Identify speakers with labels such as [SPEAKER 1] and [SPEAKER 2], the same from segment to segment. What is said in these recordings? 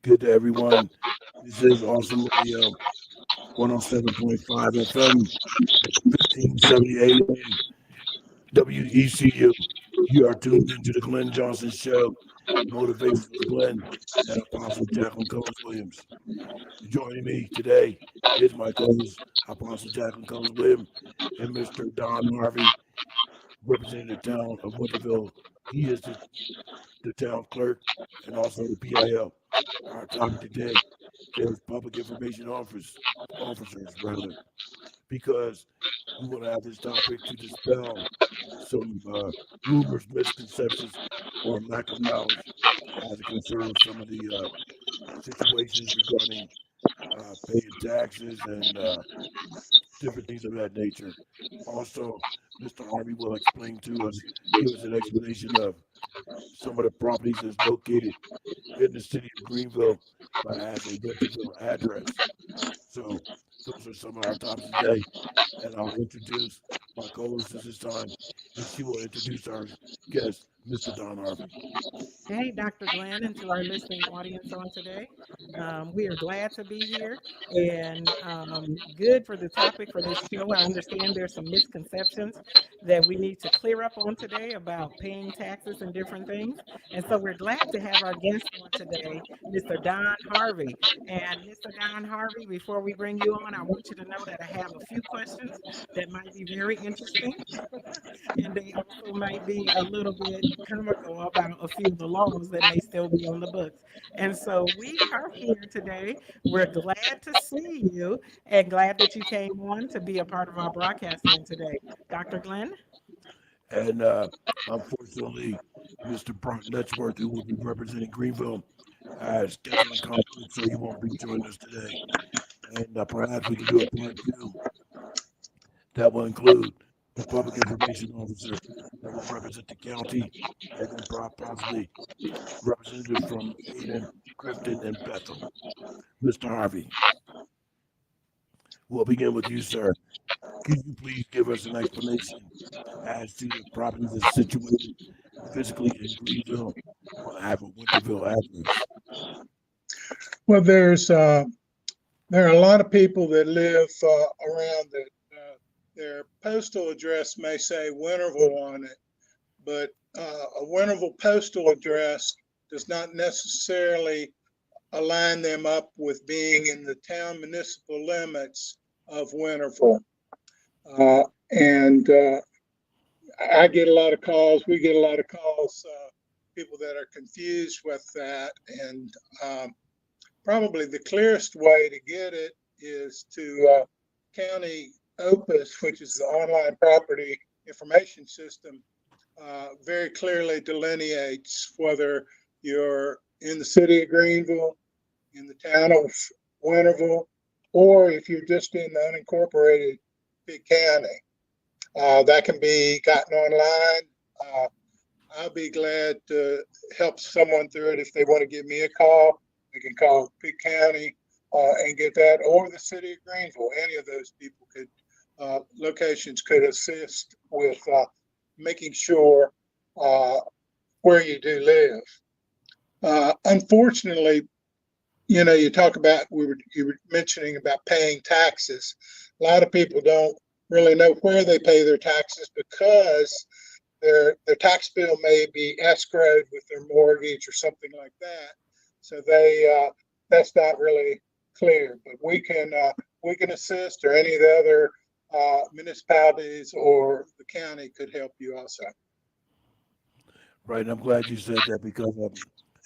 [SPEAKER 1] good to everyone. This is Awesome Radio 107.5 FM, 1570 AM, WECU. You are tuned into the Glenn Johnson Show, Motivation with Glenn and Apostle Jacqueline Cullins Williams. Joining me today is my co-host, Apostle Jacqueline Cullins Williams, and Mr. Don Harvey, representing the town of Winterville. He is the town clerk and also the PIO. Our topic today is public information officers rather, because we want to have this topic to dispel some rumors, misconceptions, or lack of knowledge as it concerns some of the situations regarding paying taxes and different things of that nature. Also, Mr. Harvey will explain to us, give us an explanation of some of the properties that's located in the city of Greenville but has a Winterville address. So those are some of our topics today, and I'll introduce my co-host at this time, and she will introduce our guest, Mr. Don Harvey.
[SPEAKER 2] Hey, Dr. Glenn, and to our listening audience on today. We are glad to be here and good for the topic for this show. I understand there's some misconceptions that we need to clear up on today about paying taxes and different things. And so we're glad to have our guest on today, Mr. Don Harvey. And Mr. Don Harvey, before we bring you on, I want you to know that I have a few questions that might be very interesting and they also might be a little bit comical about a few of the laws that may still be on the books. And so we are here today. We're glad to see you and glad that you came on to be a part of our broadcast on today. Dr. Glenn?
[SPEAKER 1] And unfortunately, Mr. Brock Letchworth, who will be representing Greenville, has scheduling conflict, so he won't be joining us today. And perhaps we can do a part two that will include the public information officer that will represent the county, and then possibly representatives from Aden, Clifton, and Bethel. Mr. Harvey, we'll begin with you, sir. Could you please give us an explanation as to the properties that are situated physically in Greenville or have a Winterville address?
[SPEAKER 3] Well, there are a lot of people that live around it. Their postal address may say Winterville on it, but a Winterville postal address does not necessarily align them up with being in the town municipal limits of Winterville. And I get a lot of calls. We get a lot of calls. People that are confused with that, and probably the clearest way to get it is to county Opus, which is the online property information system, very clearly delineates whether you're in the city of Greenville, in the town of Winterville, or if you're just in the unincorporated big county. That can be gotten online. I'll be glad to help someone through it. If they want to give me a call, they can call Pitt County and get that, or the city of Greenville. Any of those people could locations could assist with making sure where you do live. Unfortunately, you talk about you were mentioning about paying taxes. A lot of people don't really know where they pay their taxes because their tax bill may be escrowed with their mortgage or something like that. So that's not really clear. But we can assist, or any of the other municipalities or the county could help you also.
[SPEAKER 1] Right, and I'm glad you said that because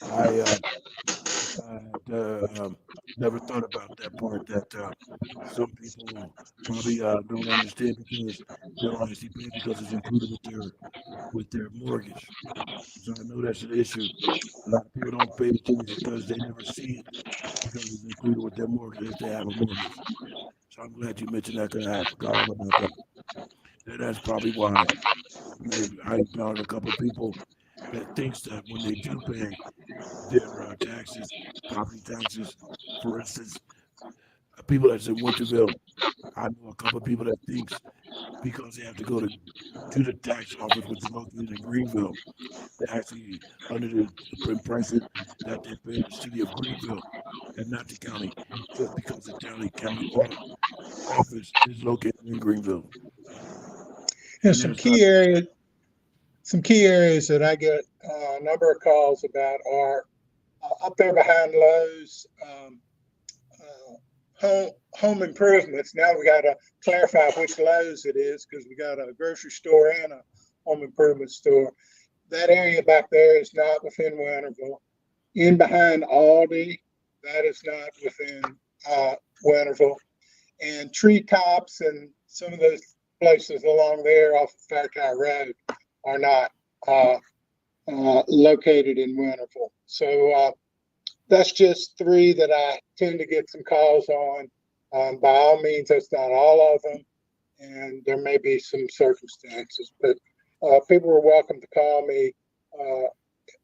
[SPEAKER 1] I never thought about that part that some people probably don't understand because they don't actually pay because it's included with their mortgage. So I know that's an issue. A lot of people don't pay attention because they never see it because it's included with their mortgage if they have a mortgage. So I'm glad you mentioned that because I forgot all about that. And that's probably why I encountered a couple of people that thinks that when they do pay their taxes, property taxes, for instance, people that's in Winterville, I know a couple of people that thinks because they have to go to the tax office, which is located in Greenville. They're actually under the impression that they pay the city of Greenville and not the county, just because the county audit office is located in Greenville.
[SPEAKER 3] And
[SPEAKER 1] And there's not.
[SPEAKER 3] some key areas that I get a number of calls about are up there behind Lowe's, uh, home improvements. Now we got to clarify which Lowe's it is because we got a grocery store and a home improvement store. That area back there is not within Winterville. In behind Aldi, that is not within Winterville. And treetops and some of those places along there off of Fairchild Road are not located in Winterville. So that's just three that I tend to get some calls on. By all means, that's not all of them, and there may be some circumstances, but people are welcome to call me.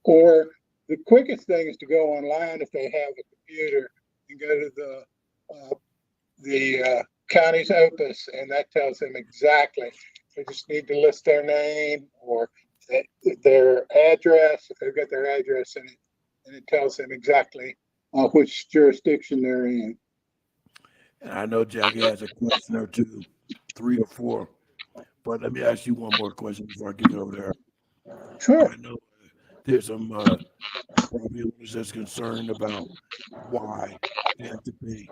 [SPEAKER 3] Or the quickest thing is to go online if they have a computer and go to the county's Opus, and that tells them exactly. They just need to list their name or their address if they've got their address in it, and it tells them exactly which jurisdiction they're in.
[SPEAKER 1] And I know Jackie has a question or two, three or four, but let me ask you one more question before I give it over there.
[SPEAKER 3] Sure.
[SPEAKER 1] I know there's some property owners that's concerned about why they have to pay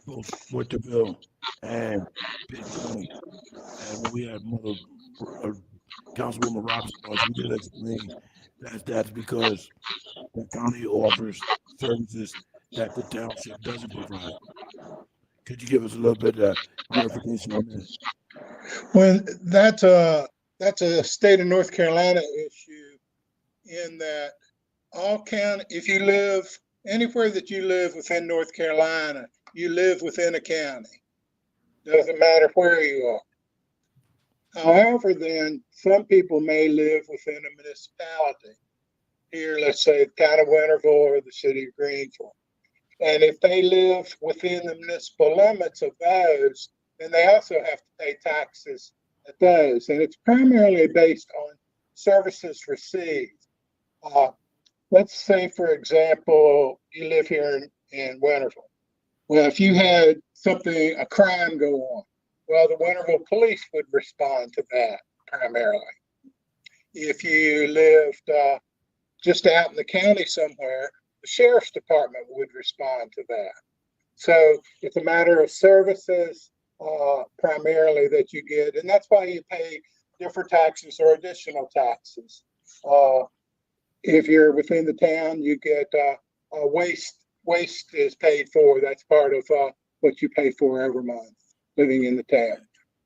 [SPEAKER 1] both Winterville and Pitt County. And when we had uh, Councilwoman Robson on, she did explain that that's because the county offers services that the township doesn't provide. Could you give us a little bit of clarification on this?
[SPEAKER 3] When that's a state of North Carolina issue in that all county, if you live anywhere that you live within North Carolina, you live within a county. Doesn't matter where you are. However, then some people may live within a municipality. Here, let's say the town of Winterville or the city of Greenville. And if they live within the municipal limits of those, then they also have to pay taxes at those. And it's primarily based on services received. Let's say, for example, you live here in Winterville. Well, if you had a crime go on, well, the Winterville police would respond to that primarily. If you lived just out in the county somewhere, the sheriff's department would respond to that. So it's a matter of services primarily that you get, and that's why you pay different taxes or additional taxes. If you're within the town, you get waste. Waste is paid for. That's part of what you pay for every month living in the town.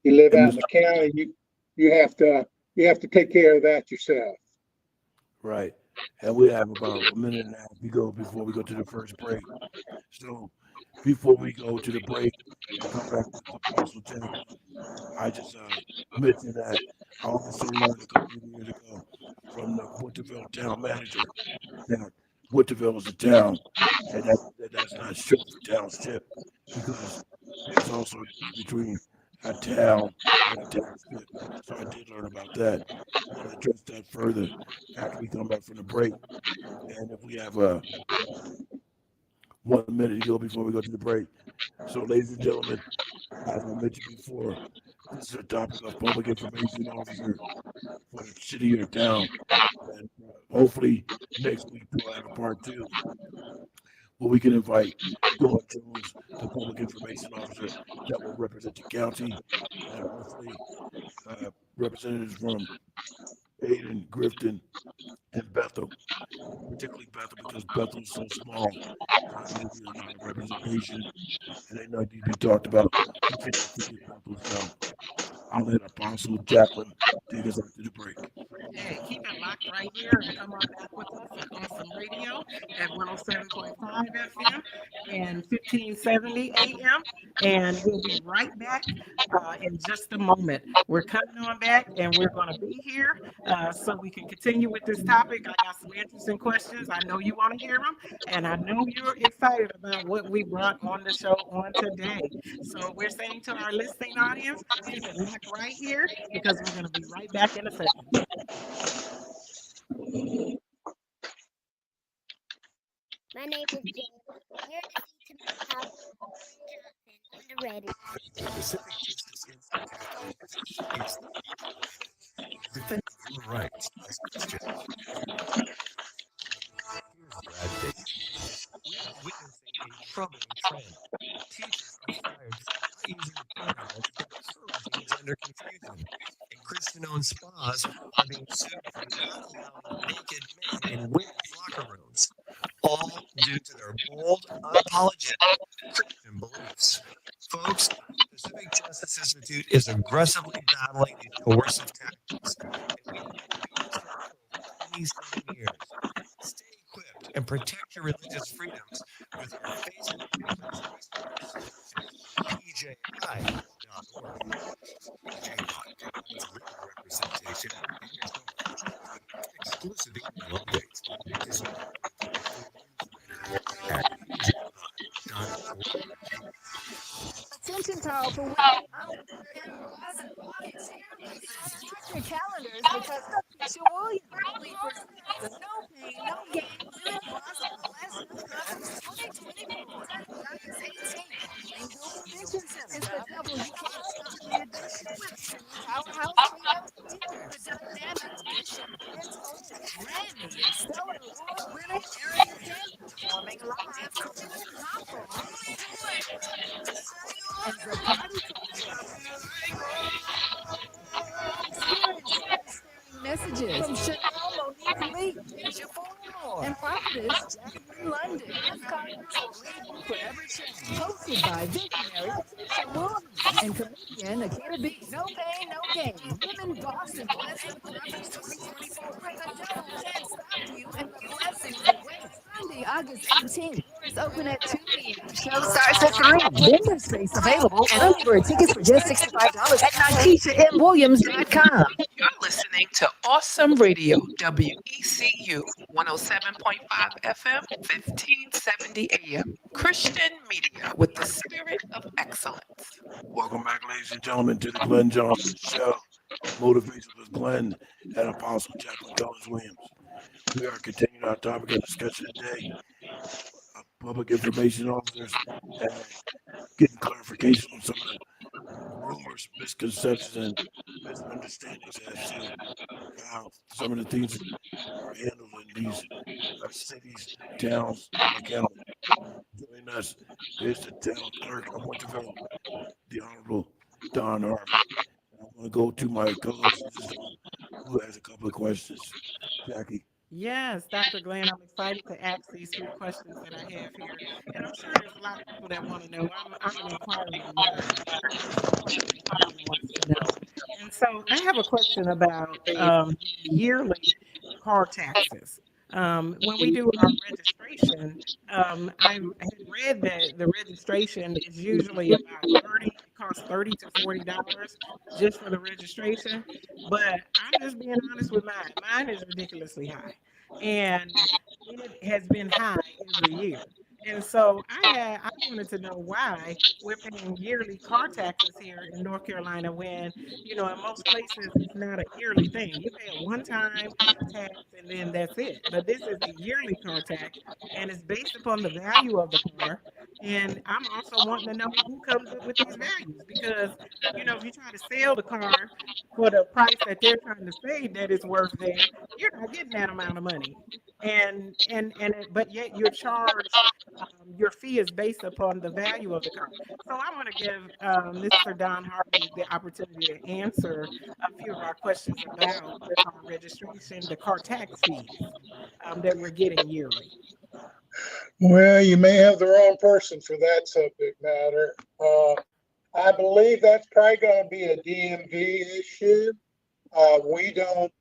[SPEAKER 3] You live
[SPEAKER 1] And
[SPEAKER 3] out in the county, you have to take care of that yourself.
[SPEAKER 1] right. And we have about a minute and a half to go before we go to the first break. So before we go to the break and come back with Apostle Jacqueline, I just mentioned that I also learned a couple of years ago from the Winterville town manager that Winterville is a town, and that's not short for township because there's also a difference between a town and a township. So I did learn about that. We'll address that further after we come back from the break. And if we have 1 minute to go before we go to the break. So, ladies and gentlemen, as I mentioned before, this is a topic of public information officer for the city or town. And hopefully next week we'll have a part two where we can invite Dawn Jones, the public information officer that will represent the county, and hopefully representatives from Aden, Grifton, and Bethel, particularly Bethel because Bethel is so small. There needs to be a lot of representation, and they need to be talked about within the city of Bethel. So I'll let Apostle Jacqueline take us out to the break.
[SPEAKER 2] Hey, keep it locked right here and come on back with us at Awesome Radio at 107.5 FM and 1570 AM. And we'll be right back in just a moment. We're coming on back and we're going to be here so we can continue with this topic. I got some interesting questions. I know you want to hear them, and I know you're excited about what we brought on the show on today. So we're saying to our listening audience, keep it locked back right here because we're going to be right back in a second.
[SPEAKER 4] My name is Jane. Here to see to my house on the Reddit.
[SPEAKER 5] Pacific Justice Institute is defending your rights as Christians. Here's Brad Davis. We are witnessing a troubling trend. Teachers are fired for not using pronouns encouraging gender confusion, and Christian-owned spas are being sued for not allowing naked men in women's locker rooms, all due to their bold, unapologetic Christian beliefs. Folks, the Pacific Justice Institute is aggressively battling these coercive tactics, and we have been doing so for 27 years. Stay equipped and protect your religious freedoms with our Facebook Marketplace resource at pji.org. PJ.org provides legal representation and coverage with exclusive email updates. Subscribe to our newsletter at pji.org.
[SPEAKER 6] Attention to all for women. Mark your calendars because Keisha Williams will be presenting the No Pain, No Gain Women Boston National Conference 2024. August 18th, Greenville Convention Center. It's the WKRW edition with Powerhouse TLC, the dynamic Bishop, and Tony, Grammy and Stellar Award winner Eric Kent performing live to Jim Hopper, and the party messages from Chanel Monique Lee, Asia Ford, and prophetess Jacqueline London. This conference will leave you forever changed. Hosted by visionary Keisha Williams and comedian Akita B. No pain, no gain. Women Boston Blessing Conference 2024. Where the devil can't stop you and the blessings await. Sunday, August 18th. Doors open at 2 p.m. Show starts at 3. Vendor space available and early bird tickets for just $65 at NikeshaMWilliams.com.
[SPEAKER 7] You're listening to Awesome Radio, WECU 107.5 FM, 1570 AM. Christian media with the spirit of excellence.
[SPEAKER 1] Welcome back, ladies and gentlemen, to the Glenn Johnson Show. Motivation with Glenn and Apostle Jacqueline Cullins Williams. We are continuing our topic of discussion today. Public information officers and getting clarification on some of the rumors, misconceptions, and misunderstandings as to how some of the things are handled in these cities, towns, and counties. Joining us is the town clerk of Winterville, the Honorable Don Harvey. I'm going to go to my co-host, who has a couple of questions. Jackie.
[SPEAKER 2] Yes, Dr. Glenn, I'm excited to ask these 3 questions that I have here. And I'm sure there's a lot of people that want to know. I'm an inquiring mind, and so everybody wants to know. And so I have a question about yearly car taxes. When we do our registration, I had read that the registration is usually about 30, it costs $30 to $40 just for the registration. But I'm just being honest with mine. Mine is ridiculously high. And it has been high every year. And so I wanted to know why we're paying yearly car taxes here in North Carolina when, in most places it's not a yearly thing. You pay a one-time tax and then that's it. But this is a yearly car tax and it's based upon the value of the car. And I'm also wanting to know who comes up with these values because, if you try to sell the car for the price that they're trying to say that it's worth there, you're not getting that amount of money. But yet you're charged, your fee is based upon the value of the car. So I want to give Mr. Don Harvey the opportunity to answer a few of our questions about the car registration, the car tax fees that we're getting yearly.
[SPEAKER 3] Well, you may have the wrong person for that subject matter. I believe that's probably going to be a DMV issue. We don't,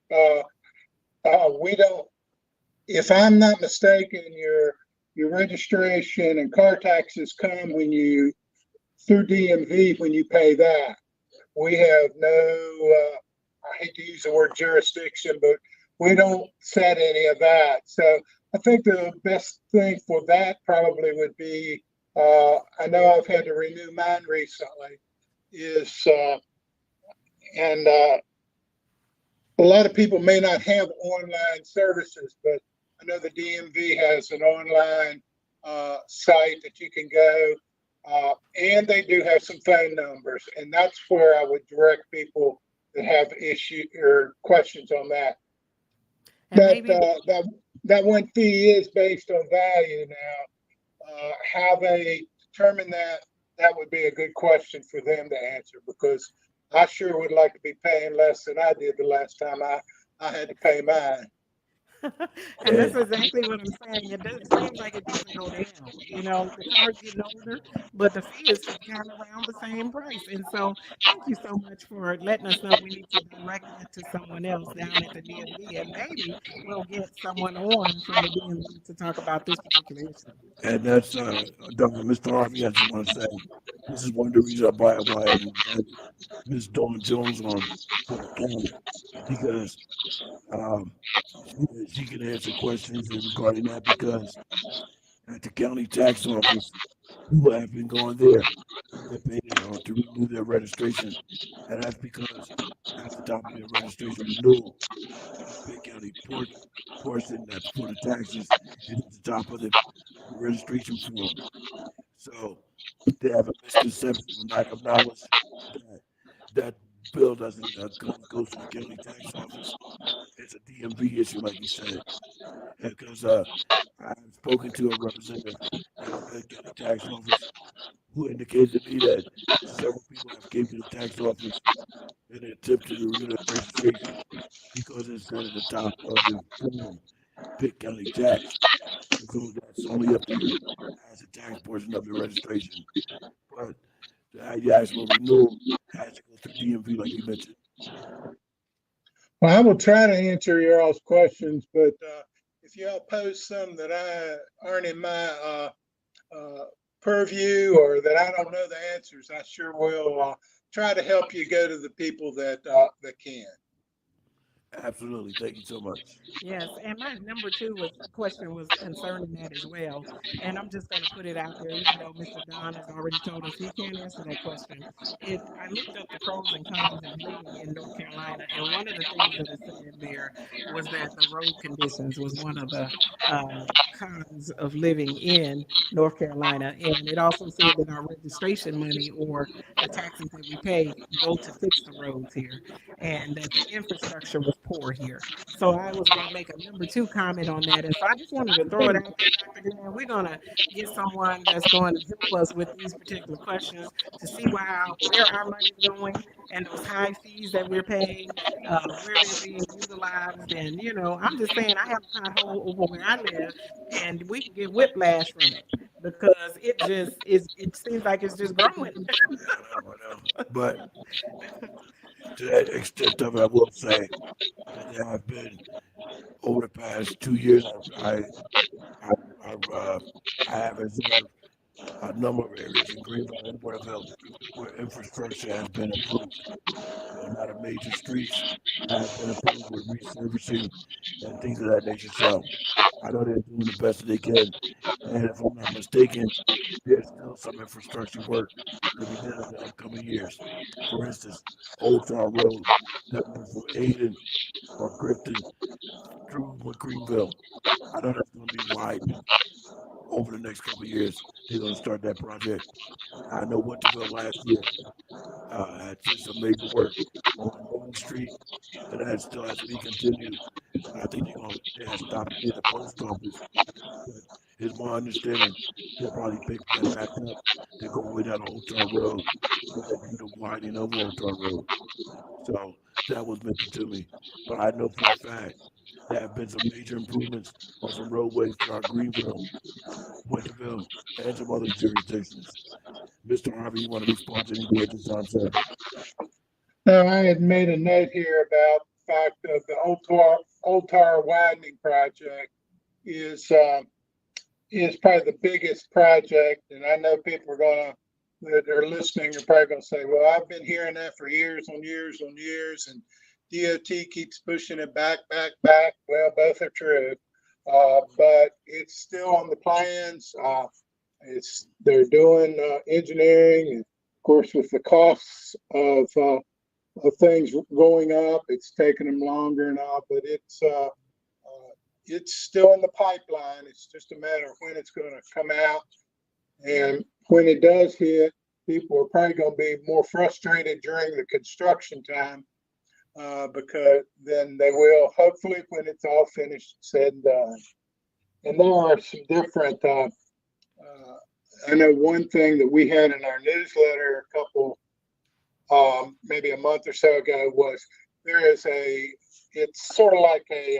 [SPEAKER 3] if I'm not mistaken, your registration and car taxes come through DMV when you pay that. We have no, I hate to use the word jurisdiction, but we don't set any of that. So I think the best thing for that probably would be, I know I've had to renew mine recently, is and a lot of people may not have online services, but I know the DMV has an online site that you can go, and they do have some phone numbers, and that's where I would direct people that have issue or questions on that.
[SPEAKER 2] And
[SPEAKER 3] That
[SPEAKER 2] maybe
[SPEAKER 3] that one fee is based on value now. How they determine that would be a good question for them to answer, because I sure would like to be paying less than I did the last time I had to pay mine.
[SPEAKER 2] and that's exactly what I'm saying. It does seem like it doesn't go down. You know, the car's getting older, but the fee is kind of around the same price. And so, thank you so much for letting us know we need to direct that to someone else down at the DMV, and maybe we'll get someone on from the DMV to talk about this particular issue.
[SPEAKER 1] And that's Mr. Harvey. I just want to say this is one of the reasons why I invited Miss Dawn Jones on for the county, because um, she can answer questions regarding that, because at the county tax office, people have been going there. They're paying to renew their registration, and that's because at the top of their registration renewal, the Pitt County portion that for the taxes is at the top of the registration form. So they have a misconception or lack of knowledge that that bill doesn't goes to the county tax office. It's a DMV issue, like you said, because I've spoken to a representative at the Pitt County tax office who indicated to me that several people have came to the tax office in an attempt to renew their registration because it said at the top of the form, Pitt County tax. And so that's only up there as a tax portion of the registration. But the actual renewal has to go through DMV, like you mentioned.
[SPEAKER 3] Well, I will try to answer your all's questions, but if y'all pose some that aren't in my purview or that I don't know the answers, I sure will try to help you go to the people that can.
[SPEAKER 1] Absolutely. Thank you so much.
[SPEAKER 2] Yes, and my number two question was concerning that as well. And I'm just going to put it out there, even though Mr. Don has already told us he can't answer that question. I looked up the pros and cons of living in North Carolina, and one of the things that it said there was that the road conditions was one of the cons of living in North Carolina, and it also said that our registration money or the taxes that we pay go to fix the roads here, and that the infrastructure was poor here. So I was going to make a number two comment on that. And so I just wanted to throw it out there, Dr. Glenn. We're going to get someone that's going to help us with these particular questions to see where our money's going and those high fees that we're paying, where they're being utilized. And, I'm just saying I have a pothole over where I live, and we can get whiplash from it because it seems like it's just growing.
[SPEAKER 1] I know. But to that extent of it, I will say that there have been over the past 2 years, I, I, uh, I have observed a number of areas in Greenville and Waterville where infrastructure has been improved. A lot of major streets have been improved with resurfacing and things of that nature. So I know they're doing the best that they can. And if I'm not mistaken, there's still some infrastructure work to be done in the upcoming years. For instance, Old Town Road that runs from Aden or Grifton through Greenville. I know that's going to be widened over the next couple of years. They're going to start that project. I know Winterville last year had seen some major work on Main Street, and that still has to be continued. I think they have stopped near the post office, but it's my understanding they'll probably pick that back up. They go way down Old Town Road when they do the widening of Old Town Road. So that was mentioned to me. But I know for a fact there have been some major improvements on some roadways throughout Greenville, Winterville, and some other jurisdictions. Mr. Harvey, you want to respond to anything at this time, sir?
[SPEAKER 3] Now, I had made a note here about the fact that the Old Tar widening project is probably the biggest project, and I know people that are listening are probably going to say, "Well, I've been hearing that for years on years on years, and DOT keeps pushing it back, back, back." Well, both are true, but it's still on the plans. They're doing engineering, and of course, with the costs of of things going up. It's taking them longer and all, but it's still in the pipeline. It's just a matter of when it's going to come out. And when it does hit, people are probably going to be more frustrated during the construction time because then they will, hopefully, when it's all finished, said and done. And there are some different, I know one thing that we had in our newsletter a couple, maybe a month or so ago was it's sort of like a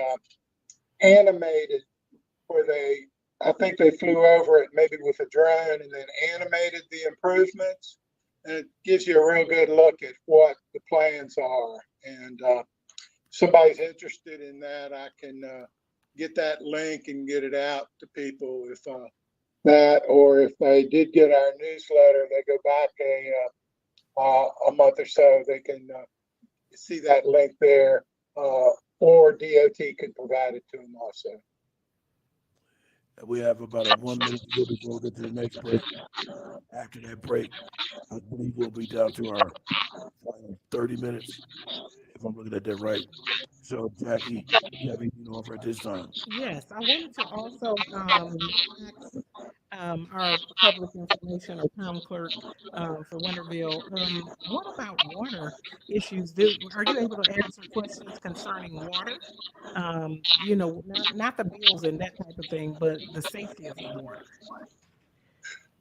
[SPEAKER 3] animated where I think they flew over it maybe with a drone and then animated the improvements. And it gives you a real good look at what the plans are. And if somebody's interested in that, I can get that link and get it out to people if that, or if they did get our newsletter, they go back a month or so, they can see that link there, or DOT can provide it to them also.
[SPEAKER 1] We have about a 1 minute to go before we get to the next break. After that break, I believe we'll be down to our final 30 minutes, if I'm looking at that right. So, Jackie, you have anything to offer at this time?
[SPEAKER 2] Yes, I wanted to also ask our public information or town clerk for Winterville. What about water issues? Are you able to answer questions concerning water? Not the bills and that type of thing, but the safety of the water.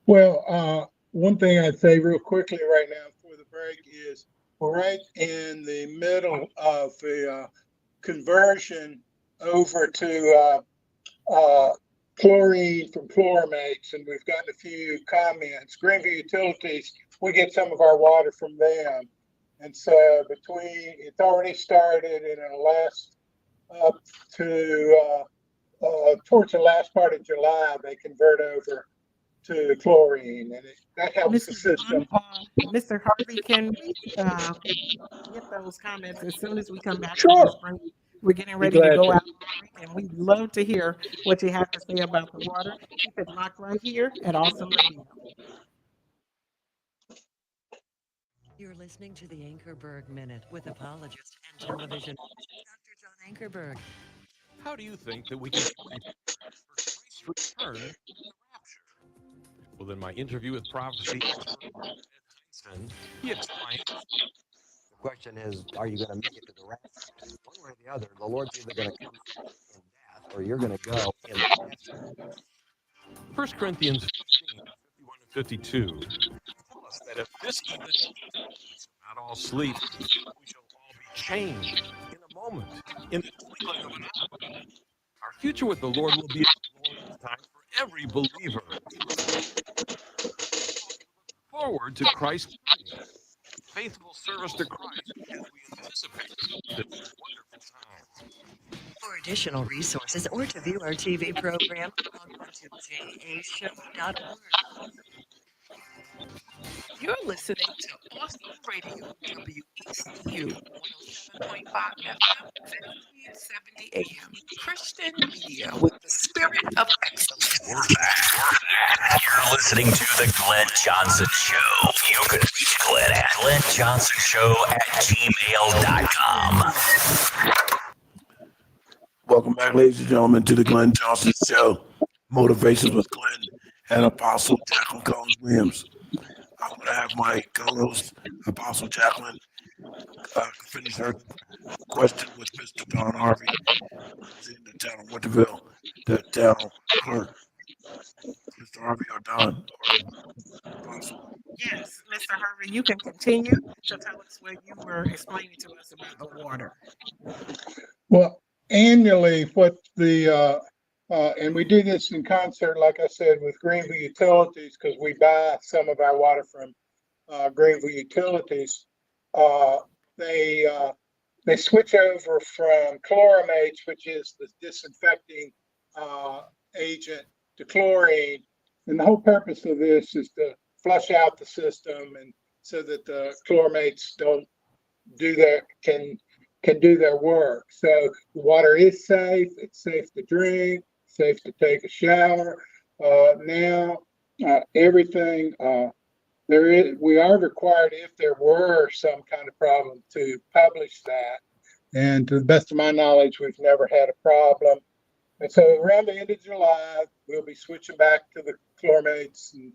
[SPEAKER 3] Well, one thing I'd say real quickly right now before the break is we're right in the middle of the conversion over to chlorine from chloramates, and we've gotten a few comments. Greenville Utilities, we get some of our water from them. And so it's already started and it'll last up to towards the last part of July, they convert over to chlorine, and that helps the system.
[SPEAKER 2] Mr. Harvey, can we get those comments as soon as we come back from
[SPEAKER 3] Sure.
[SPEAKER 2] this break? We're getting
[SPEAKER 3] Be
[SPEAKER 2] ready to
[SPEAKER 3] glad
[SPEAKER 2] go
[SPEAKER 3] to.
[SPEAKER 2] out, and we'd love to hear what you have to say about the water. Keep it locked right here at Awesome Radio.
[SPEAKER 8] You're listening to the Ankerberg Minute with apologist and television Dr. John Ankerberg.
[SPEAKER 9] How do you think that we can get for Christ's return in the rapture? Well, in my interview with prophecy expert Ed Heinzman, he explains.
[SPEAKER 10] The question is, are you going to make it to the rapture? One way or the other, the Lord's either going to come in death or you're going to go in the rapture.
[SPEAKER 9] 1 Corinthians 15, 51 and 52 tell us that if this even not all sleep, we shall all be changed in a moment, in the twinkling of an eye. Our future with the Lord will be a glorious time for every believer. Forward to Christ's coming. Faithful service to Christ as we anticipate this wonderful time.
[SPEAKER 8] For additional resources or to view our TV program, log on to jashow.org.
[SPEAKER 7] You're listening to Awesome Radio, WECU 107.5 FM, 1570 AM. Christian media with the spirit of excellence.
[SPEAKER 11] We're back. You're listening to The Glenn Johnson Show. You can reach Glenn at glennjohnsonshow@gmail.com.
[SPEAKER 1] Welcome back, ladies and gentlemen, to the Glenn Johnson Show. Motivations with Glenn and Apostle Jacqueline Cullins Williams. I'm going to have my co-host, Apostle Jacqueline, finish her question with Mr. Don Harvey, who's in the town of Winterville, the town clerk. Mr. Harvey or Don or Apostle?
[SPEAKER 2] Yes, Mr. Harvey, you can continue to tell us what you were explaining to us about the water.
[SPEAKER 3] Well, annually, what the and we do this in concert, like I said, with Greenville Utilities, because we buy some of our water from Greenville Utilities. They switch over from chloramates, which is the disinfecting agent, to chlorine. And the whole purpose of this is to flush out the system, and so that the chloramates don't can do their work. So the water is safe. It's safe to drink, safe to take a shower. Now everything we are required, if there were some kind of problem, to publish that. And to the best of my knowledge, we've never had a problem. And so around the end of July, we'll be switching back to the chloramates and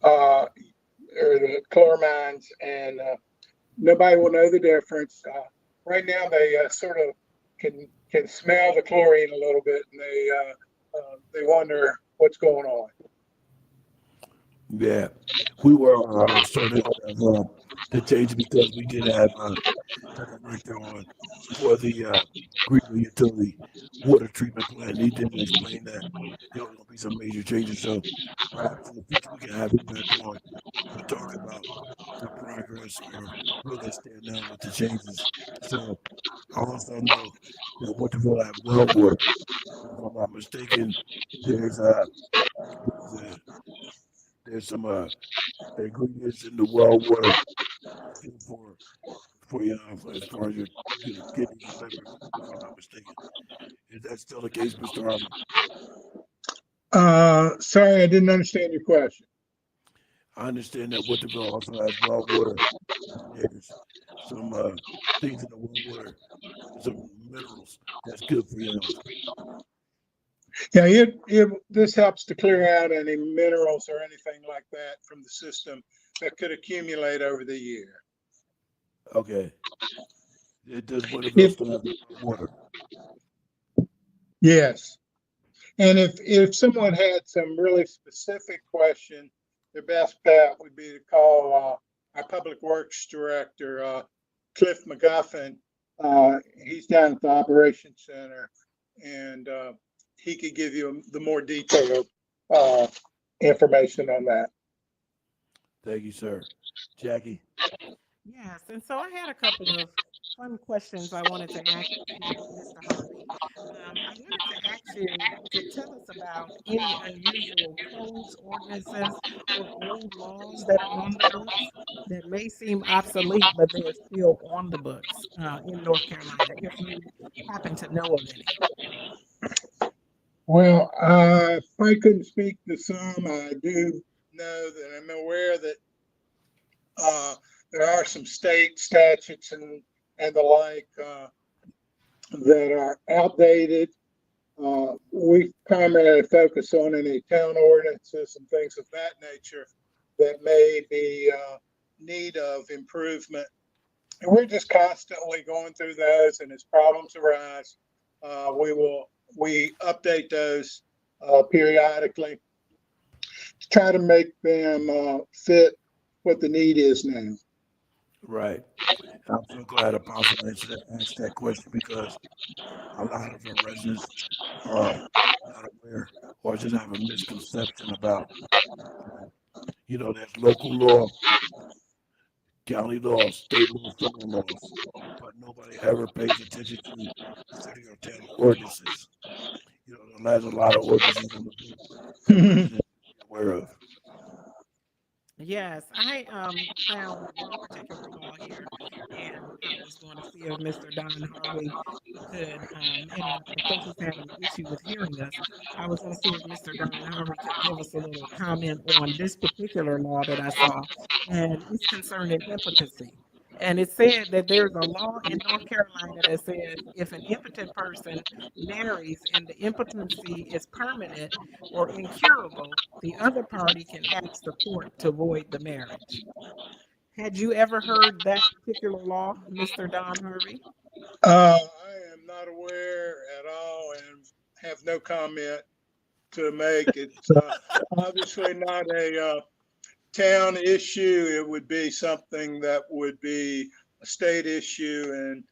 [SPEAKER 3] or the chloramines, and nobody will know the difference. Right now, they sort of can smell the chlorine a little bit, and they wonder what's going on.
[SPEAKER 1] Yeah, we were starting to change because we did have the director on for the Greenville Utility Water Treatment Plant. He did explain that there was going to be some major changes. So perhaps in the future we can have him back on to talk about the progress or where they stand now with the changes. So I also know that Winterville have well water. If I'm not mistaken, there's there's, there's some ingredients in the well water that's good for you as far as your kidneys and liver, if I'm not mistaken. Is that still the case, Mr. Harvey?
[SPEAKER 3] Sorry, I didn't understand your question.
[SPEAKER 1] I understand that Winterville also has well water, and there's some things in the well water, some minerals that's good for your health.
[SPEAKER 3] Yeah, this helps to clear out any minerals or anything like that from the system that could accumulate over the year.
[SPEAKER 1] Okay. Does Winterville still have the well water?
[SPEAKER 3] Yes. And if someone had some really specific question, their best bet would be to call our public works director, Cliff McGuffin. He's down at the operations center, and he could give you the more detailed information on that.
[SPEAKER 1] Thank you, sir. Jackie?
[SPEAKER 2] Yes, and so I had a couple of fun questions I wanted to ask you, Mr. Harvey. I wanted to ask you to tell us about any unusual codes, ordinances, or old laws that are on the books that may seem obsolete, but they're still on the books in North Carolina, if you happen to know of any.
[SPEAKER 3] Well, if I couldn't speak to some, I do know that I'm aware that there are some state statutes and the like that are outdated. We primarily focus on any town ordinances and things of that nature that may be need of improvement. And we're just constantly going through those, and as problems arise, we update those periodically to try to make them fit what the need is now.
[SPEAKER 1] Right. I'm so glad Apostle asked that question because a lot of our residents are not aware or just have a misconception about, there's local law, county laws, state laws, federal laws, but nobody ever pays attention to city or town ordinances. There's a lot of ordinances on the book that residents should be aware of.
[SPEAKER 2] Yes, I found one particular law here, and I was going to see if Mr. Don Harvey could, and I think he's having an issue with hearing us. I was going to see if Mr. Don Harvey could give us a little comment on this particular law that I saw, and it's concerning impotency. And it said that there's a law in North Carolina that says if an impotent person marries and the impotency is permanent or incurable, the other party can ask the court to void the marriage. Had you ever heard that particular law, Mr. Don Harvey?
[SPEAKER 3] I am not aware at all and have no comment to make. It's obviously not a town issue. It would be something that would be a state issue, and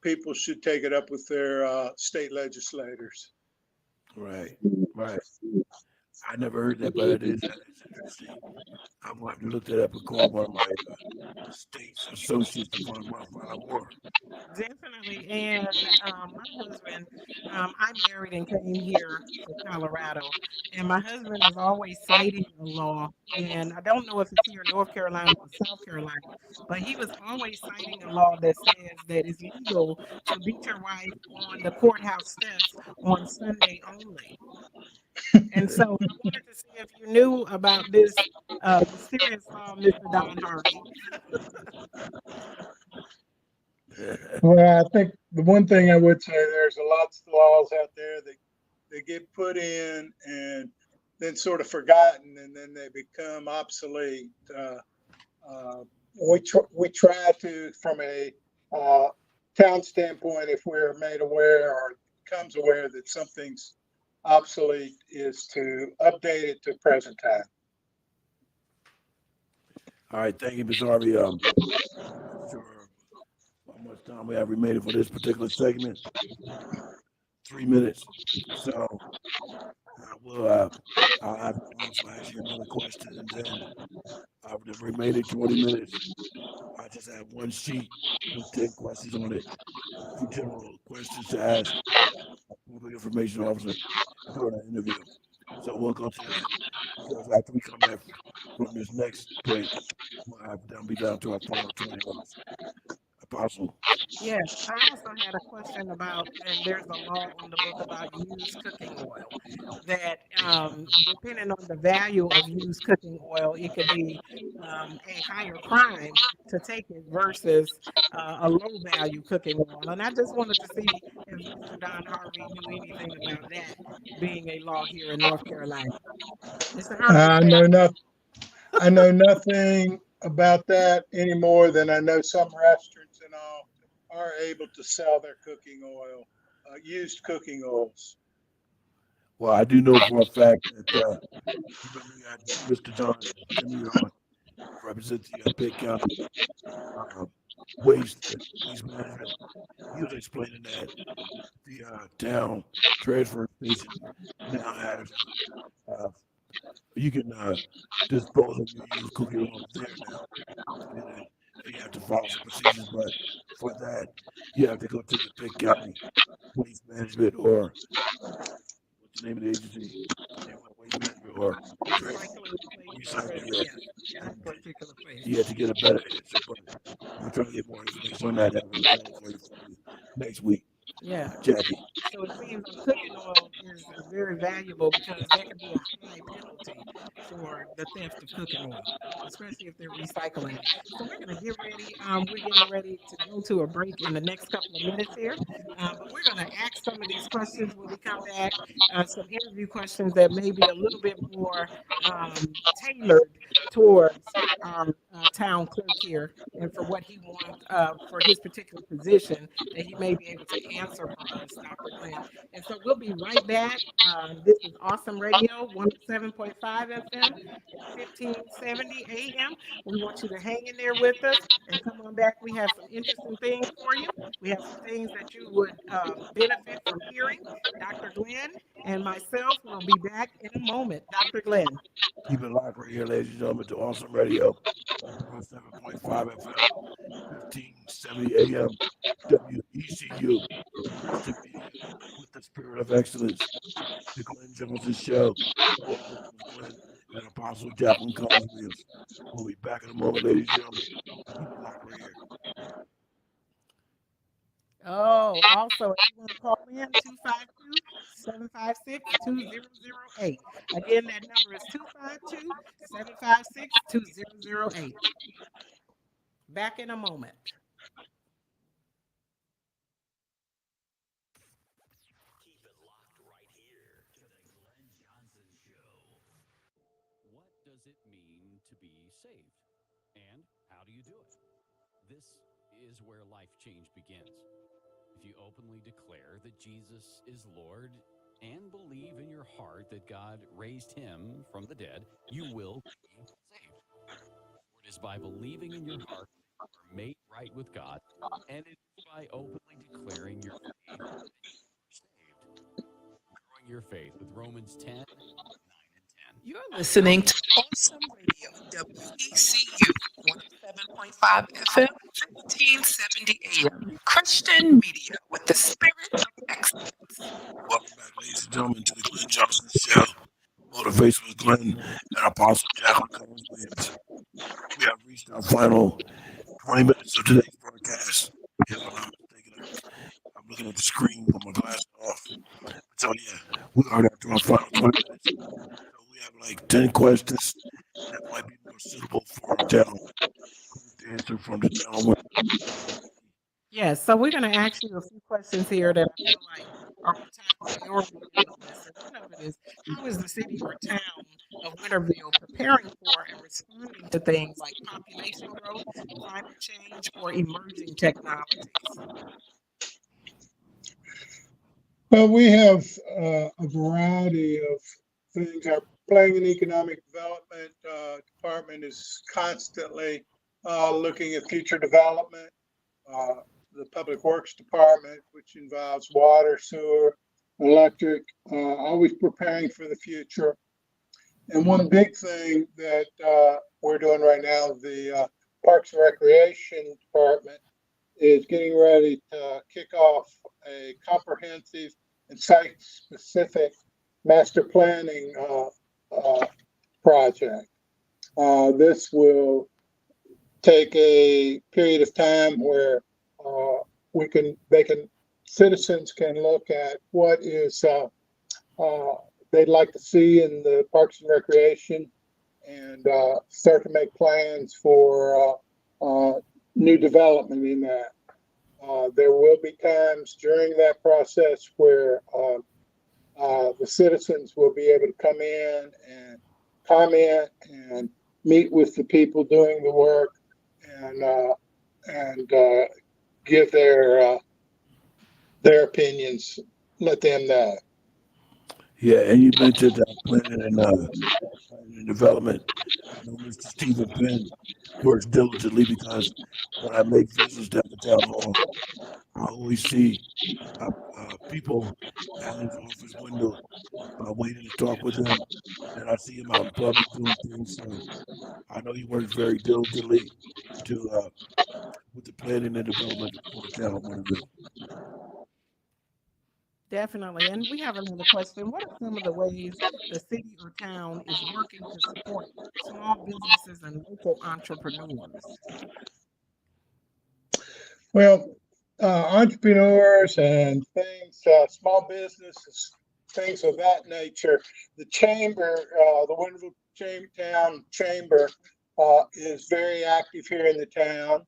[SPEAKER 3] people should take it up with their state legislators.
[SPEAKER 1] Right. I never heard that, but that is interesting. I'm going to have to look that up and call one of my state's associates to find out more.
[SPEAKER 2] Definitely. And my husband, I married and came here to Colorado, and my husband is always citing a law. And I don't know if it's here in North Carolina or South Carolina, but he was always citing a law that says that it's legal to beat your wife on the courthouse steps on Sunday only. And so I wanted to see if you knew about this mysterious law, Mr. Don Harvey.
[SPEAKER 3] Well, I think the one thing I would say, there's lots of laws out there that they get put in and then sort of forgotten, and then they become obsolete. We try to, from a town standpoint, if we're made aware or becomes aware that something's obsolete, is to update it to present time.
[SPEAKER 1] All right, thank you, Ms. Harvey. I'm not sure how much time we have remaining for this particular segment. 3 minutes. So I'll have to also ask you another question, and then for the remaining 20 minutes, I just have one sheet with 10 questions on it. A few general questions to ask a public information officer during an interview. So we'll go to that. Because after we come back from this next break, we'll be down to our final 20 minutes. Apostle.
[SPEAKER 2] Yes, I also had a question about, and there's a law on the book about used cooking oil that, depending on the value of used cooking oil, it could be a higher crime to take it versus a low value cooking oil. And I just wanted to see if Mr. Don Harvey knew anything about that being a law here in North Carolina. Mr. Harvey,
[SPEAKER 3] I know nothing about that any more than I know some restaurants and all are able to sell their cooking oil, used cooking oils.
[SPEAKER 1] Well, I do know for a fact that even we had Mr. John Jimmy on represent the Pitt County waste management. He was explaining that the town transfer station now has you can dispose of your used cooking oil there now. And then you have to follow some procedures, but for that you have to go to the Pitt County Waste Management, or what's the name of the agency? Waste Management or recycling.
[SPEAKER 2] that particular place.
[SPEAKER 1] You have to get a better answer, but we're trying to get more information on that. Have a plan for you next week.
[SPEAKER 2] Yeah.
[SPEAKER 1] Jackie.
[SPEAKER 2] So it seems like cooking oil is very valuable because that could be a high penalty for the theft of cooking oil, especially if they're recycling it. So we're going to get ready. We're getting ready to go to a break in the next couple of minutes here. But we're going to ask some of these questions when we come back, some interview questions that may be a little bit more tailored towards our town clerk here and for what he wants for his particular position that he may be able to answer for us, Dr. Glenn. And so we'll be right back. This is Awesome Radio, 107.5 FM and 1570 AM. We want you to hang in there with us and come on back. We have some interesting things for you. We have some things that you would benefit from hearing. Dr. Glenn and myself will be back in a moment. Dr. Glenn.
[SPEAKER 1] Keep it locked right here, ladies and gentlemen, to Awesome Radio, 107.5 FM, 1570 AM, WECU, Christian Media, with the spirit of excellence. The Glenn Johnson Show, Glenn and Apostle Jacqueline Cullins. We'll be back in a moment, ladies and gentlemen. Keep it locked right here.
[SPEAKER 2] Oh, also, if you want to call in, 252-756-2008. Again, that number is 252-756-2008. Back in a moment.
[SPEAKER 11] Keep it locked right here to the Glenn Johnson Show.
[SPEAKER 12] What does it mean to be saved? And how do you do it? This is where life change begins. If you openly declare that Jesus is Lord and believe in your heart that God raised him from the dead, you will be saved. For it is by believing in your heart that you are made right with God, and it is by openly declaring your faith that you are saved. Growing your faith with Romans 10, 9 and 10.
[SPEAKER 7] You're listening to Awesome Radio, WECU, 107.5 FM, 1570 AM. Christian media with the spirit of excellence.
[SPEAKER 1] Welcome back, ladies and gentlemen, to the Glenn Johnson Show. Motivation with Glenn and Apostle Jacqueline Cullins. We have reached our final 20 minutes of today's broadcast. If I'm not mistaken, I'm looking at the screen with my glasses off. So yeah, we are down to our final 20 minutes. So we have like 10 questions that might be more suitable for our town. To answer from the town.
[SPEAKER 2] Yes, so we're going to ask you a few questions here that I feel like are on top priority on your list. And one of it is, how is the city or town of Winterville preparing for and responding to things like population growth, climate change, or emerging technologies?
[SPEAKER 3] Well, we have a variety of things. Our Planning and Economic Development Department is constantly looking at future development. Uh, the Public Works Department, which involves water, sewer, electric, always preparing for the future. And one big thing that we're doing right now, the Parks and Recreation Department is getting ready to kick off a comprehensive and site-specific master planning project. This will take a period of time where citizens can look at what is they'd like to see in the Parks and Recreation and start to make plans for new development in that. There will be times during that process where the citizens will be able to come in and comment and meet with the people doing the work and give their opinions, let them know.
[SPEAKER 1] Yeah, and you mentioned planning and development. I know Mr. Stephen Penn works diligently because when I make visits down to town hall, I always see people at his office window waiting to talk with him, and I see him out in public doing things. So I know he works very diligently to with the planning and development for the town of Winterville.
[SPEAKER 2] Definitely. And we have another question. What are some of the ways the city or town is working to support small businesses and local entrepreneurs?
[SPEAKER 3] Well, entrepreneurs and things, small businesses, things of that nature. The chamber, the Winterville Town Chamber, is very active here in the town.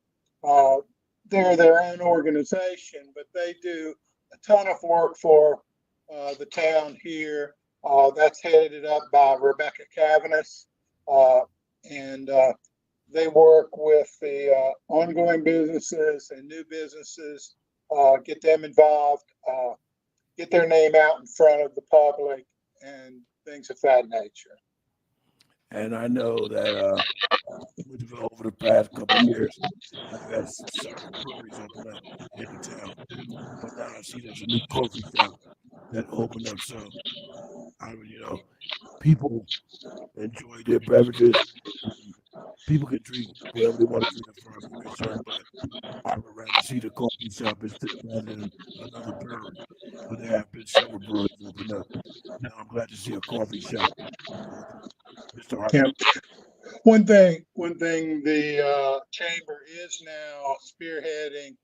[SPEAKER 3] They're their own organization, but they do a ton of work for the town here. That's headed up by Rebecca Cavanis, and they work with the ongoing businesses and new businesses, get them involved, get their name out in front of the public, and things of that nature.
[SPEAKER 1] And I know that Winterville over the past couple of years, I've had several breweries open up in the town. But now I see there's a new coffee shop that opened up. So people enjoy their beverages. People can drink whatever they want to drink as far as I'm concerned, but I would rather see the coffee shop rather than another brewery. But there have been several breweries open up. Now I'm glad to see a coffee shop open. Mr. Harper.
[SPEAKER 3] Yeah. One thing the chamber is now spearheading.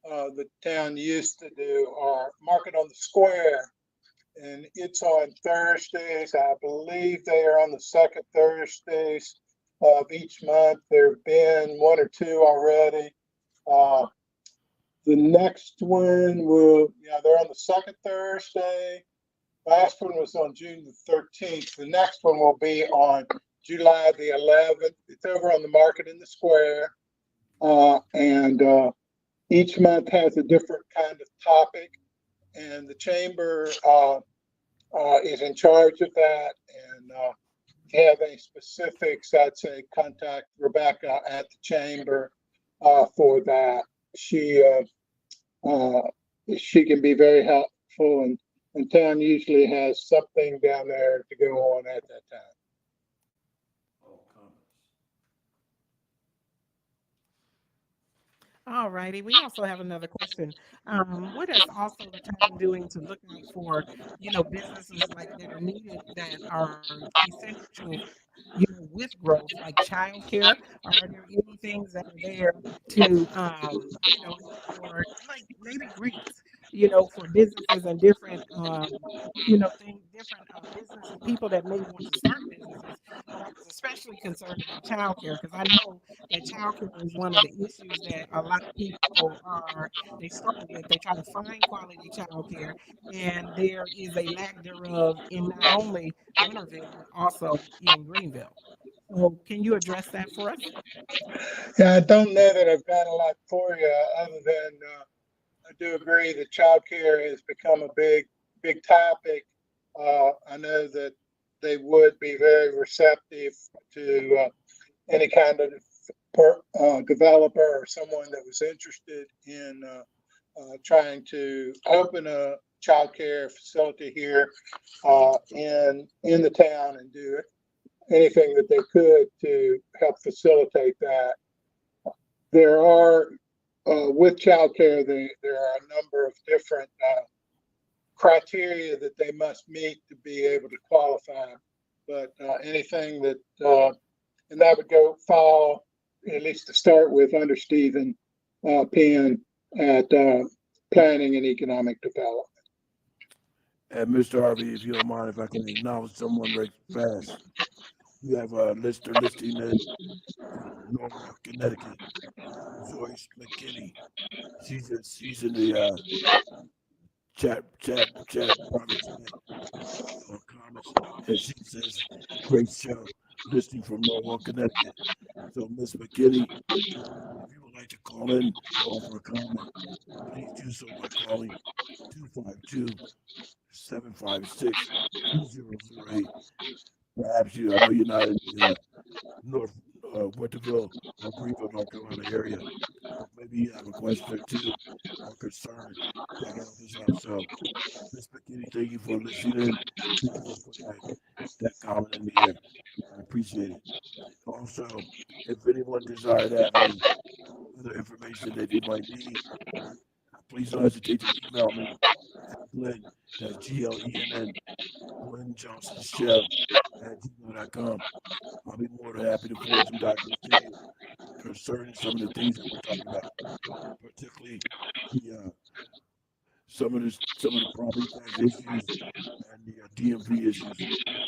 [SPEAKER 3] The town used to do our Market on the Square, and it's on Thursdays. I believe they are on the second Thursdays of each month. There have been one or two already. The next one they're on the second Thursday. Last one was on June the 13th. The next one will be on July the 11th. It's over on the Market in the Square. And each month has a different kind of topic. And the chamber is in charge of that. And if you have any specifics, I'd say contact Rebecca at the chamber for that. She can be very helpful, and town usually has something down there to go on at that time.
[SPEAKER 2] All righty. We also have another question. What is also the town doing to look out for, businesses like that are needed that are essential, with growth, like childcare? Are there any things that are there to, look for, like maybe grants, for businesses and different, different business people that may want to start businesses especially concerned about childcare because I know that childcare is one of the issues that a lot of people they struggle with. They try to find quality childcare, and there is a lack thereof in not only Winterville but also in Greenville. So, can you address that for us?
[SPEAKER 3] Yeah, I don't know that I've got a lot for you other than I do agree that childcare has become a big topic. I know that they would be very receptive to any kind of developer or someone that was interested in trying to open a childcare facility here in the town and do anything that they could to help facilitate that. There are with childcare, there are a number of different criteria that they must meet to be able to qualify. But anything that and that would go fall at least to start with under Stephen Penn at Planning and Economic Development.
[SPEAKER 1] And Mr. Harvey, if you don't mind, if I can acknowledge someone right fast. We have a listener listening in from Norwalk, Connecticut, Joyce McKinney. She's in the private chat on comments, and she says, "Great show, listening from Norwalk, Connecticut." So, Miss McKinney, if you would like to call in or offer a comment, please do so by calling 252 756 2008. Perhaps I know you're not in the North Winterville or Greenville, North Carolina area, but maybe you have a question or two or concern that can help us out. So, Ms. McKinney, thank you for listening in. Thank you for putting that comment in the air. I appreciate it. Also, if anyone desires to have any other information that they might need, please don't hesitate to email me at Glenn, that's GLENN, Glenn Johnson Show at gmail.com. I'll be more than happy to forward some documents to you concerning some of the things that we're talking about, particularly the some of the property tax issues and the DMV issues.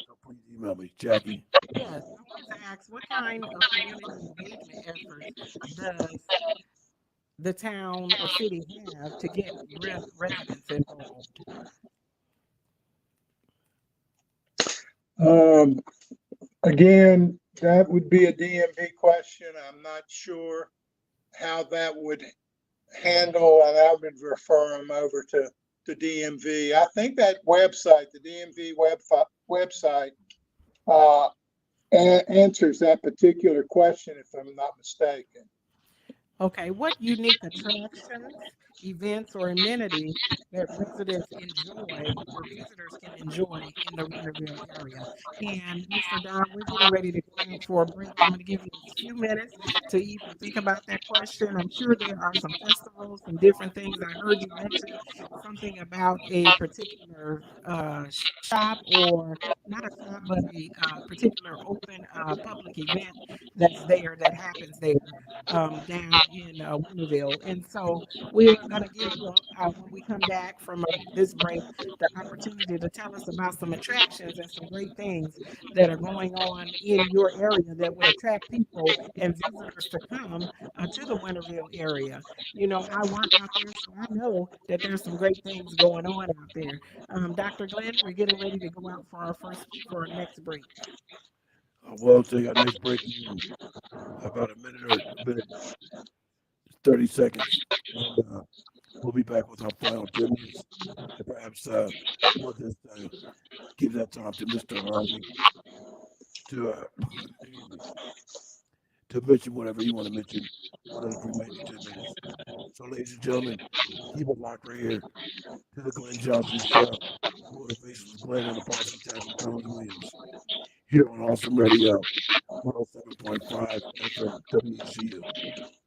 [SPEAKER 1] So please email me, Jackie.
[SPEAKER 2] Yes, I wanted to ask what kind of community engagement efforts does the town or city have to get residents involved?
[SPEAKER 3] Um, Again, that would be a DMV question. I'm not sure how that would handle, and I would refer them over to DMV. I think that website, the DMV website, uh, answers that particular question, if I'm not mistaken.
[SPEAKER 2] Okay, what unique attractions, events, or amenities that residents enjoy or visitors can enjoy in the Winterville area? And Mr. Don, we're getting ready to go out for a break. I'm going to give you a few minutes to even think about that question. I'm sure there are some festivals, some different things. I heard you mention something about a particular shop or not a shop, but a particular open public event that's there that happens there down in Winterville. And so we're going to give you, when we come back from this break, the opportunity to tell us about some attractions and some great things that are going on in your area that would attract people and visitors to come to the Winterville area. You know, I work out there, so I know that there's some great things going on out there. Dr. Glenn, we're getting ready to go out for our next break.
[SPEAKER 1] We'll take our next break in about a minute 30 seconds, and we'll be back with our final 10 minutes. And perhaps we'll just give that time to Mr. Harvey to to mention whatever you want to mention for those remaining 10 minutes. So, ladies and gentlemen, keep it locked right here to the Glenn Johnson Show. Motivations with Glenn and Apostle Jacqueline Cullins Williams here on Awesome Radio 107.5 FM WECU.
[SPEAKER 6] However, at less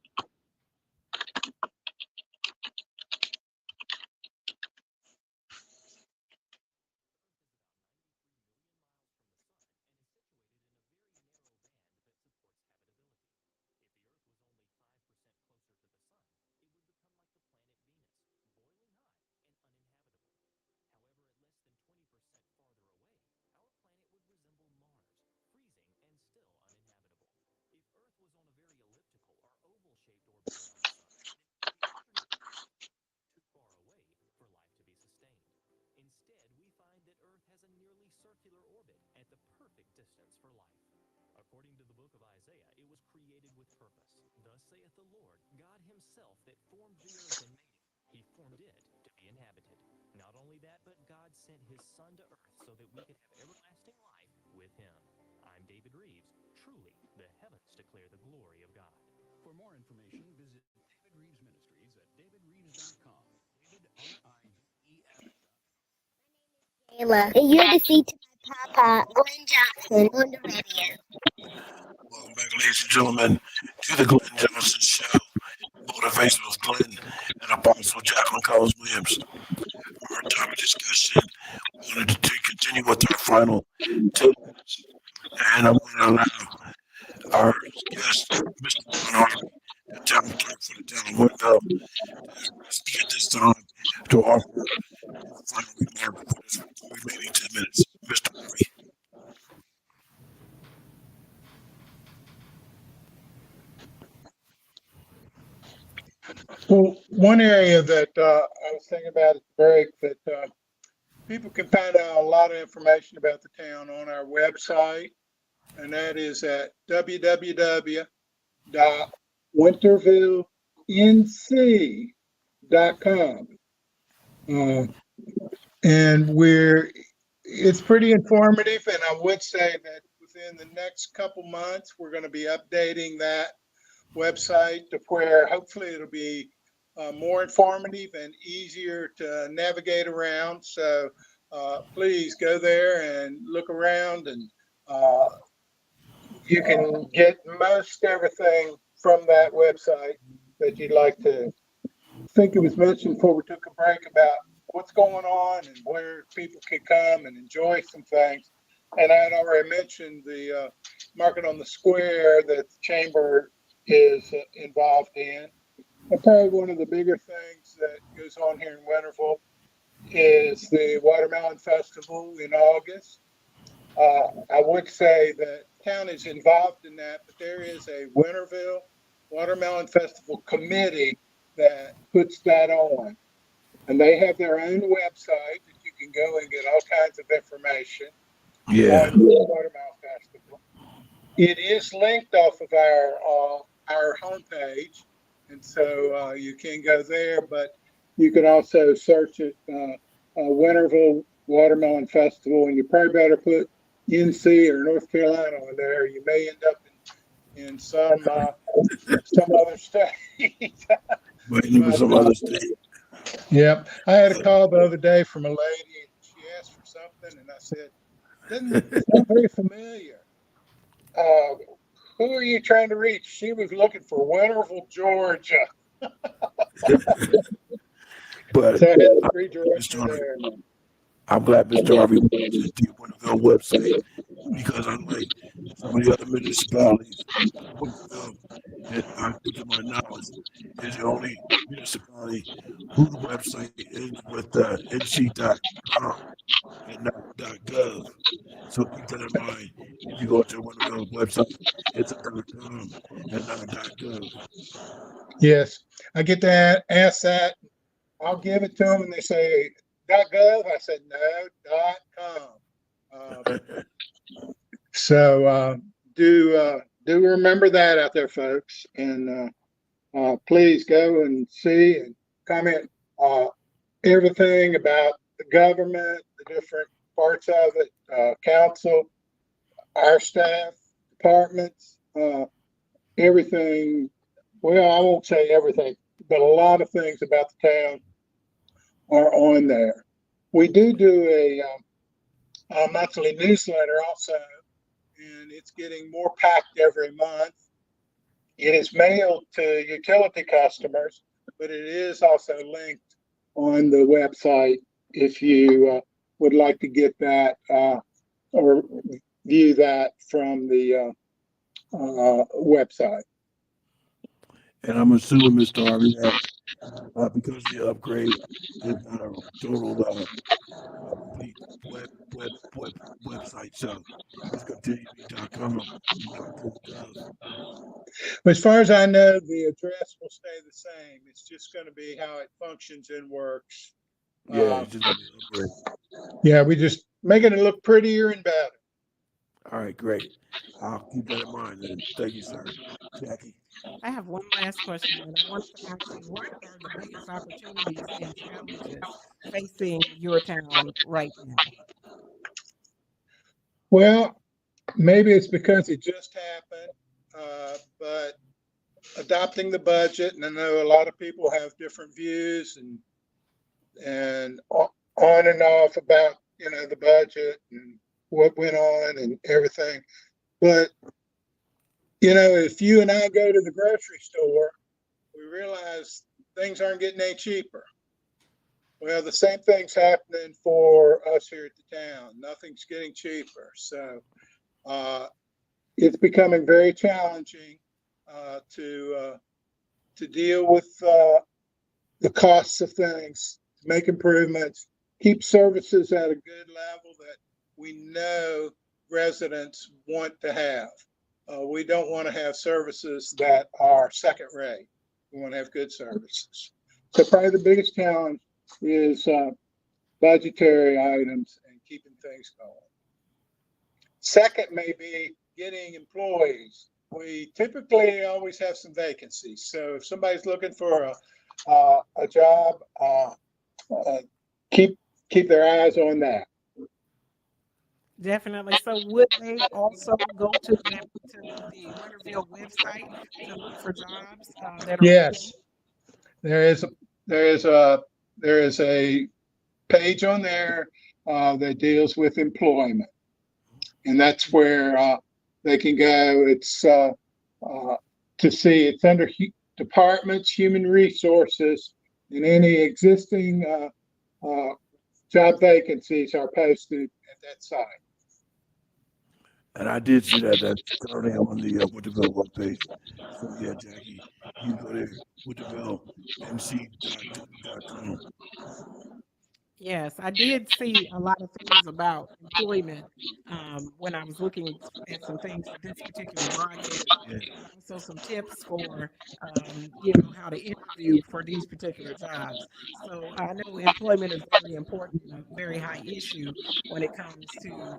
[SPEAKER 6] than 20% farther away, our planet would resemble Mars, freezing and still
[SPEAKER 5] circular orbit at the perfect distance for life. According to the book of Isaiah, it was created with purpose. Thus saith the Lord, God himself that formed the earth and made it. He formed it to be inhabited. Not only that, but God sent his Son to earth so that we could have everlasting life with him. I'm David Reeves. Truly, the heavens declare the glory of God.
[SPEAKER 12] For more information, visit David Reeves Ministries at davidreeves.com. David, R-I-V-E-S.
[SPEAKER 4] Ayla, and you're the seat to my papa, Glenn Johnson, on the radio.
[SPEAKER 1] Welcome back, ladies and gentlemen, to the Glenn Johnson Show. Motivation with Glenn and Apostle Jacqueline Cullins Williams. For our topic discussion, we wanted to continue with our final 10 minutes. And I'm going to allow our guest, Mr. Ron Harvey, the town clerk for the town of Winville, to get this time to offer his final remark for this remaining 10 minutes. Mr. Harvey.
[SPEAKER 3] Well, one area that I was thinking about at the break that people can find out a lot of information about the town on our website, and that is at www.wintervillenc.com. And it's pretty informative, and I would say that within the next couple months, we're going to be updating that website to where hopefully it'll be more informative and easier to navigate around. So please go there and look around, and you can get most everything from that website that you'd like to. I think it was mentioned before we took a break about what's going on and where people can come and enjoy some things. And I had already mentioned the Market on the Square that the Chamber is involved in. And probably one of the bigger things that goes on here in Winterville is the Watermelon Festival in August. I would say that town is involved in that, but there is a Winterville Watermelon Festival committee that puts that on. And they have their own website that you can go and get all kinds of information on the Watermelon Festival. It is linked off of our homepage, and so you can go there, but you can also search it, Winterville Watermelon Festival, and you probably better put NC or North Carolina on there. You may end up in some other state.
[SPEAKER 1] Some other state.
[SPEAKER 3] Yep. I had a call the other day from a lady, and she asked for something, and I said, doesn't sound very familiar. Who are you trying to reach? She was looking for Winterville, Georgia.
[SPEAKER 1] But
[SPEAKER 3] so I had to redirect her there.
[SPEAKER 1] I'm glad Mr. Harvey went to the Winterville website, because unlike some of the other municipalities, Winterville, to my knowledge, is the only municipality whose website ends with nc.com and not .gov. So keep that in mind. If you go to Winterville website, it's a .com and not .gov.
[SPEAKER 3] Yes, I get to ask that. I'll give it to them, and they say .gov. I said no, .com. So do remember that out there, folks, and please go and see and comment everything about the government, the different parts of it, council, our staff, departments, everything. Well, I won't say everything, but a lot of things about the town are on there. We do a monthly newsletter also, and it's getting more packed every month. It is mailed to utility customers, but it is also linked on the website if you would like to get that or view that from the website.
[SPEAKER 1] And I'm assuming, Mr. Harvey, that because the upgrade is not a total complete website, so it's continue to be .com, not .gov.
[SPEAKER 3] As far as I know, the address will stay the same. It's just going to be how it functions and works
[SPEAKER 1] Yeah, it's just gonna be an upgrade.
[SPEAKER 3] Yeah, we just making it look prettier and better.
[SPEAKER 1] All right, great. I'll keep that in mind. And thank you, sir. Jackie.
[SPEAKER 2] I have one last question, and I wanted to ask you, what are the biggest opportunities and challenges facing your town right now?
[SPEAKER 3] Well, maybe it's because it just happened, but adopting the budget, and I know a lot of people have different views and on and off about the budget and what went on and everything. But if you and I go to the grocery store, we realize things aren't getting any cheaper. Well, the same thing's happening for us here at the town. Nothing's getting cheaper. So it's becoming very challenging to deal with the costs of things, make improvements, keep services at a good level that we know residents want to have. We don't want to have services that are second rate. We want to have good services. So probably the biggest challenge is budgetary items and keeping things going. Second may be getting employees. We typically always have some vacancies. So if somebody's looking for a job, keep their eyes on that.
[SPEAKER 2] Definitely. So would they also go to the Winterville website to look for jobs that are open?
[SPEAKER 3] Yes, there is a page on there that deals with employment, and that's where they can go. It's to see. It's under departments, human resources, and any existing job vacancies are posted at that site.
[SPEAKER 1] And I did see that's currently on the Winterville webpage. So yeah, Jackie, you go there, wintervillemc.com.
[SPEAKER 2] Yes, I did see a lot of things about employment when I was looking at some things for this particular broadcast,
[SPEAKER 1] Yeah.
[SPEAKER 2] and also some tips for how to interview for these particular jobs. So I know employment is very important, a very high issue when it comes to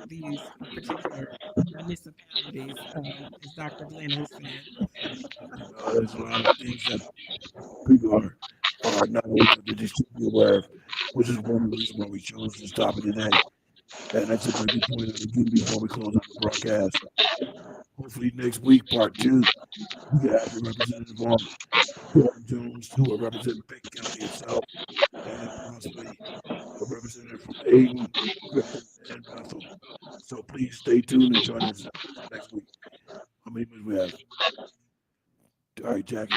[SPEAKER 2] these particular municipalities, as Dr. Glenn has said.
[SPEAKER 1] There's a lot of things that people are not aware of that they should be aware of, which is one of the reasons why we chose this topic today. And that's a very good point out again before we close out the broadcast. Hopefully next week, part two, we can have a representative on Jordan Jones, who will represent Pitt County itself, and possibly a representative from Aden, Griffin, and Bethel. So please stay tuned and join us next week. How many minutes we have? All right, Jackie.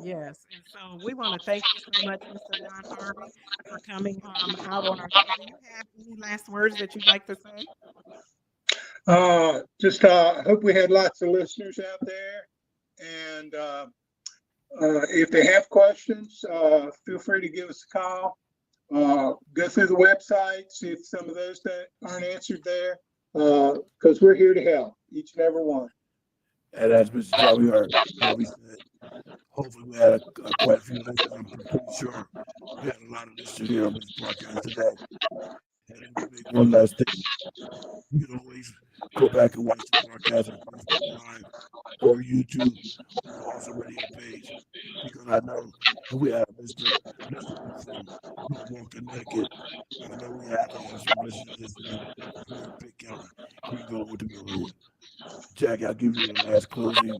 [SPEAKER 2] Yes, and so we want to thank you so much, Mr. Ron Harvey, for coming out on our show. Do you have any last words that you'd like to say?
[SPEAKER 3] Just hope we had lots of listeners out there. And if they have questions, feel free to give us a call. Go through the website, see if some of those that aren't answered there, because we're here to help each and every one.
[SPEAKER 1] And as Mr. Harvey said, hopefully we had quite a few listeners. I'm pretty sure we had a lot of listeners here on this broadcast today. And let me make one last thing. You can always go back and watch the broadcast on Facebook Live or YouTube or the Awesome Radio page. Because I know that we have Mr. listener from Norwalk, Connecticut. I know we have some listeners listening here in Pitt County, Greenville, Winterville area. Jackie, I'll give you the last closing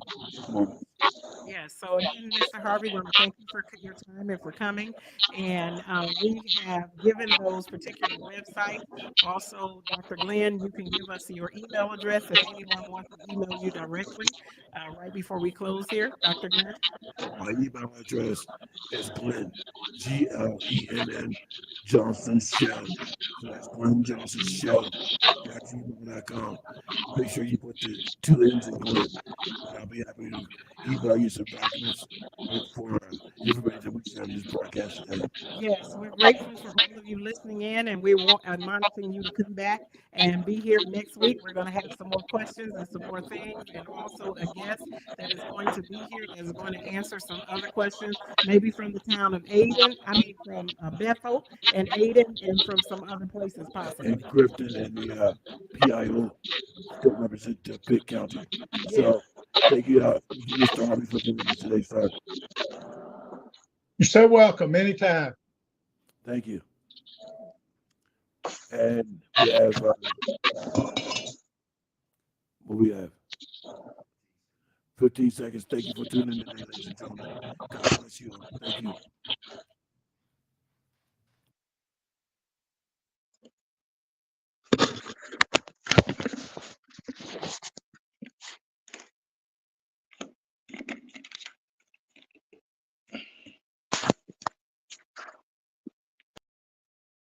[SPEAKER 1] moment.
[SPEAKER 2] Yes. So again, Mr. Harvey, we want to thank you for your time and for coming. And we have given those particular websites. Also, Dr. Glenn, you can give us your email address if anyone wants to email you directly right before we close here. Dr. Glenn?
[SPEAKER 1] My email address is Glenn, Glenn Johnson Show. So that's Glenn Johnson Show at gmail.com. Make sure you put the 2 N's in Glenn. And I'll be happy to email you some documents for information that we shared in this broadcast today.
[SPEAKER 2] Yes, we're grateful for all of you listening in, and we're admonishing you to come back and be here next week. We're going to have some more questions and some more things, and also a guest that is going to be here that is going to answer some other questions, maybe from the town of from Bethel and Aden, and from some other places possibly.
[SPEAKER 1] And Griffin and the PIO still represent Pitt County. So thank you, Mr. Harvey, for doing this today, sir.
[SPEAKER 3] You're so welcome anytime.
[SPEAKER 1] Thank you. And we have, what we have? 15 seconds. Thank you for tuning in today, ladies and gentlemen. God bless you. Thank you.